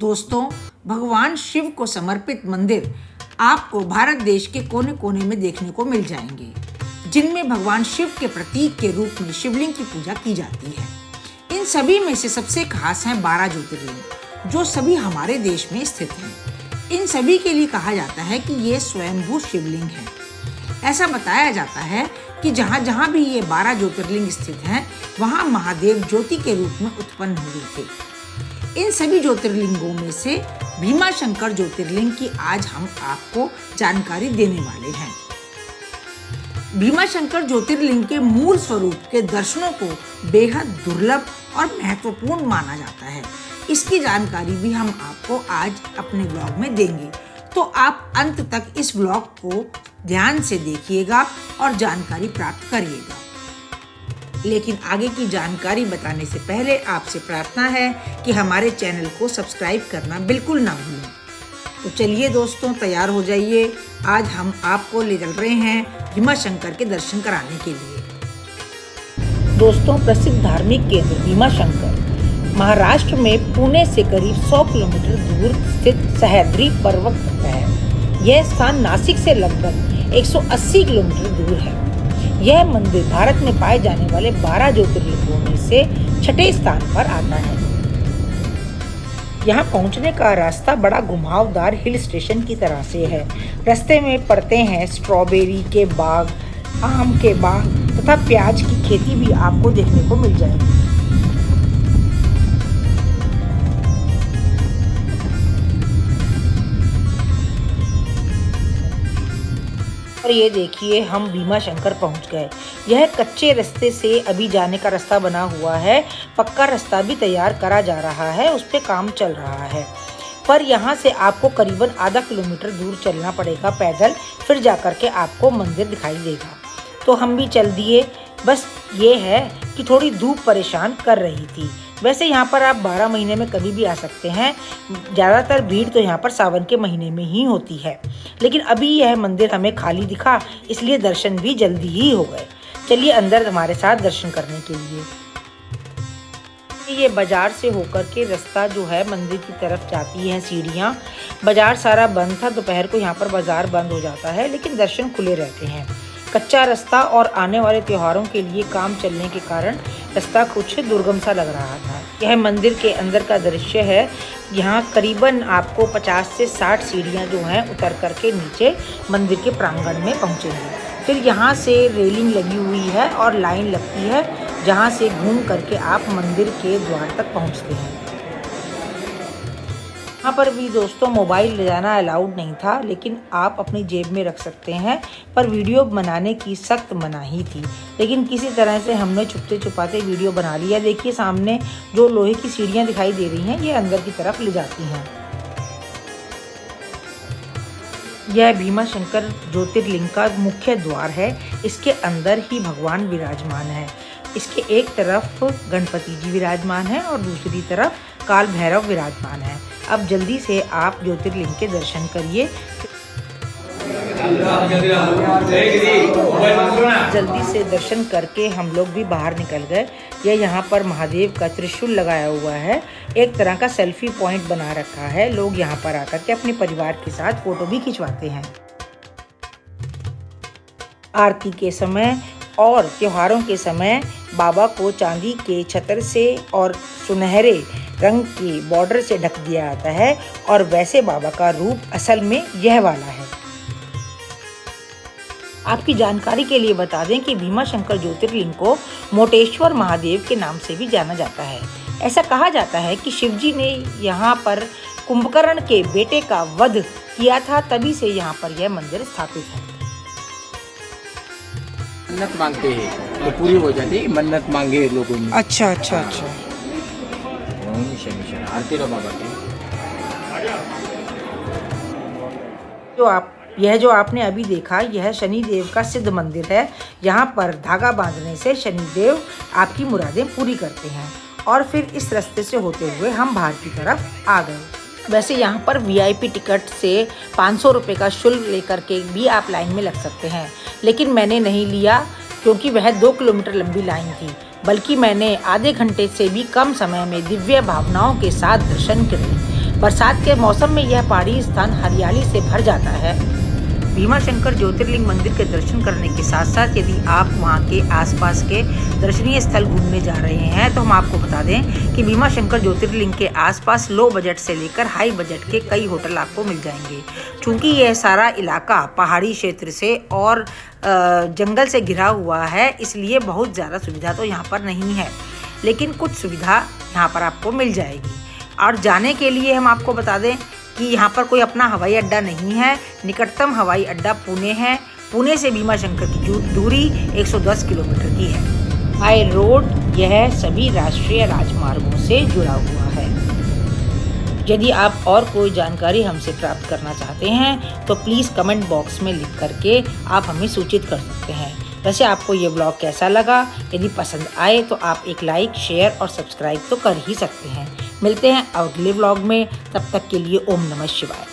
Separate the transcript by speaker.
Speaker 1: दोस्तों, भगवान शिव को समर्पित मंदिर आपको भारत देश के कोने कोने में देखने को मिल जाएंगे, जिनमें भगवान शिव के प्रतीक के रूप में शिवलिंग की पूजा की जाती है। इन सभी में से सबसे खास हैं 12 ज्योतिर्लिंग, जो सभी हमारे देश में स्थित हैं। इन सभी के लिए कहा जाता है कि ये स्वयंभू शिवलिंग है। ऐसा बताया जाता है कि जहाँ जहाँ भी ये 12 ज्योतिर्लिंग स्थित हैं, वहाँ महादेव ज्योति के रूप में उत्पन्न हुए थे। इन सभी ज्योतिर्लिंगों में से भीमाशंकर ज्योतिर्लिंग की आज हम आपको जानकारी देने वाले हैं। भीमाशंकर ज्योतिर्लिंग के मूल स्वरूप के दर्शनों को बेहद दुर्लभ और महत्वपूर्ण माना जाता है। इसकी जानकारी भी हम आपको आज अपने ब्लॉग में देंगे, तो आप अंत तक इस ब्लॉग को ध्यान से देखिएगा और जानकारी प्राप्त करिएगा। लेकिन आगे की जानकारी बताने से पहले आपसे प्रार्थना है कि हमारे चैनल को सब्सक्राइब करना बिल्कुल ना भूलें। तो चलिए दोस्तों, तैयार हो जाइए। आज हम आपको ले चल रहे हैं भीमाशंकर के दर्शन कराने के लिए। दोस्तों, प्रसिद्ध धार्मिक केंद्र भीमाशंकर महाराष्ट्र में पुणे से करीब 100 किलोमीटर दूर स्थित सह्याद्री पर्वत पर है। यह स्थान नासिक से लगभग 180 किलोमीटर दूर है। यह मंदिर भारत में पाए जाने वाले 12 ज्योतिर्लिंगों में से 6ठे स्थान पर आता है। यहाँ पहुँचने का रास्ता बड़ा घुमावदार हिल स्टेशन की तरह से है। रास्ते में पड़ते हैं स्ट्रॉबेरी के बाग, आम के बाग तथा प्याज की खेती भी आपको देखने को मिल जाएगी। और ये देखिए, हम भीमाशंकर पहुंच गए। यह कच्चे रास्ते से अभी जाने का रास्ता बना हुआ है। पक्का रास्ता भी तैयार करा जा रहा है, उस पर काम चल रहा है। पर यहाँ से आपको करीबन आधा किलोमीटर दूर चलना पड़ेगा पैदल, फिर जाकर के आपको मंदिर दिखाई देगा। तो हम भी चल दिए। बस ये है कि थोड़ी धूप परेशान कर रही थी। वैसे यहाँ पर आप 12 महीने में कभी भी आ सकते हैं। ज़्यादातर भीड़ तो यहाँ पर सावन के महीने में ही होती है, लेकिन अभी यह मंदिर हमें खाली दिखा, इसलिए दर्शन भी जल्दी ही हो गए। चलिए अंदर हमारे साथ दर्शन करने के लिए। ये बाजार से होकर के रास्ता जो है मंदिर की तरफ जाती है, सीढ़ियाँ। बाजार सारा बंद था, दोपहर को यहाँ पर बाजार बंद हो जाता है, लेकिन दर्शन खुले रहते हैं। कच्चा रास्ता और आने वाले त्योहारों के लिए काम चलने के कारण रास्ता कुछ दुर्गम सा लग रहा था। यह मंदिर के अंदर का दृश्य है। यहाँ करीबन आपको 50 से 60 सीढ़ियाँ जो हैं उतर करके नीचे मंदिर के प्रांगण में पहुँचेंगे। फिर यहाँ से रेलिंग लगी हुई है और लाइन लगती है, जहाँ से घूम करके आप मंदिर के द्वार तक पहुँचते हैं। यहाँ पर भी दोस्तों मोबाइल ले जाना अलाउड नहीं था, लेकिन आप अपनी जेब में रख सकते हैं। पर वीडियो बनाने की सख्त मनाही थी, लेकिन किसी तरह से हमने छुपते छुपाते वीडियो बना लिया। देखिए सामने जो लोहे की सीढ़ियाँ दिखाई दे रही हैं, ये अंदर की तरफ ले जाती हैं। यह भीमाशंकर ज्योतिर्लिंग का मुख्य द्वार है। इसके अंदर ही भगवान विराजमान है। इसके एक तरफ गणपति जी विराजमान है और दूसरी तरफ काल भैरव विराजमान है। अब जल्दी से आप ज्योतिर्लिंग के दर्शन करिए। जल्दी से दर्शन करके हम लोग भी बाहर निकल गए। यहाँ पर महादेव का त्रिशूल लगाया हुआ है। एक तरह का सेल्फी पॉइंट बना रखा है। लोग यहाँ पर आकर के अपने परिवार के साथ फोटो भी खिंचवाते हैं। आरती के समय और त्योहारों के समय बाबा को चांदी के छतर से और सुनहरे रंग के बॉर्डर से ढक दिया जाता है, और वैसे बाबा का रूप असल में यह वाला है। आपकी जानकारी के लिए बता दें कि भीमाशंकर ज्योतिर्लिंग को मोटेश्वर महादेव के नाम से भी जाना जाता है। ऐसा कहा जाता है कि शिवजी ने यहाँ पर कुंभकर्ण के बेटे का वध किया था, तभी से यहाँ पर यह मंदिर स्थापित है।
Speaker 2: मन्नत मांगते हैं तो पूरी हो जाती है। मन्नत मांगे लोगों ने।
Speaker 1: अच्छा अच्छा अच्छा।
Speaker 2: आरती लो बाबा की।
Speaker 1: यह जो आपने अभी देखा, यह शनिदेव का सिद्ध मंदिर है। यहाँ पर धागा बांधने से शनिदेव आपकी मुरादें पूरी करते हैं। और फिर इस रास्ते से होते हुए हम बाहर की तरफ आ गए। वैसे यहाँ पर VIP टिकट से 500 रुपये का शुल्क लेकर के भी आप लाइन में लग सकते हैं, लेकिन मैंने नहीं लिया क्योंकि वह 2 किलोमीटर लंबी लाइन थी। बल्कि मैंने आधे घंटे से भी कम समय में दिव्य भावनाओं के साथ दर्शन करे। बरसात के मौसम में यह पहाड़ी स्थान हरियाली से भर जाता है। भीमाशंकर ज्योतिर्लिंग मंदिर के दर्शन करने के साथ साथ यदि आप वहां के आसपास के दर्शनीय स्थल घूमने जा रहे हैं तो हम आपको बता दें कि भीमाशंकर ज्योतिर्लिंग के आसपास लो बजट से लेकर हाई बजट के कई होटल आपको मिल जाएंगे। चूँकि यह सारा इलाका पहाड़ी क्षेत्र से और जंगल से घिरा हुआ है, इसलिए बहुत ज़्यादा सुविधा तो यहाँ पर नहीं है, लेकिन कुछ सुविधा यहाँ पर आपको मिल जाएगी। और जाने के लिए हम आपको बता दें कि यहाँ पर कोई अपना हवाई अड्डा नहीं है। निकटतम हवाई अड्डा पुणे है। पुणे से भीमाशंकर की दूरी 110 किलोमीटर की है। बाय रोड यह सभी राष्ट्रीय राजमार्गों से जुड़ा हुआ है। यदि आप और कोई जानकारी हमसे प्राप्त करना चाहते हैं तो प्लीज़ कमेंट बॉक्स में लिख करके आप हमें सूचित कर सकते हैं। वैसे आपको ये ब्लॉग कैसा लगा? यदि पसंद आए तो आप एक लाइक, शेयर और सब्सक्राइब तो कर ही सकते हैं। मिलते हैं अगले ब्लॉग में, तब तक के लिए ओम नमः शिवाय।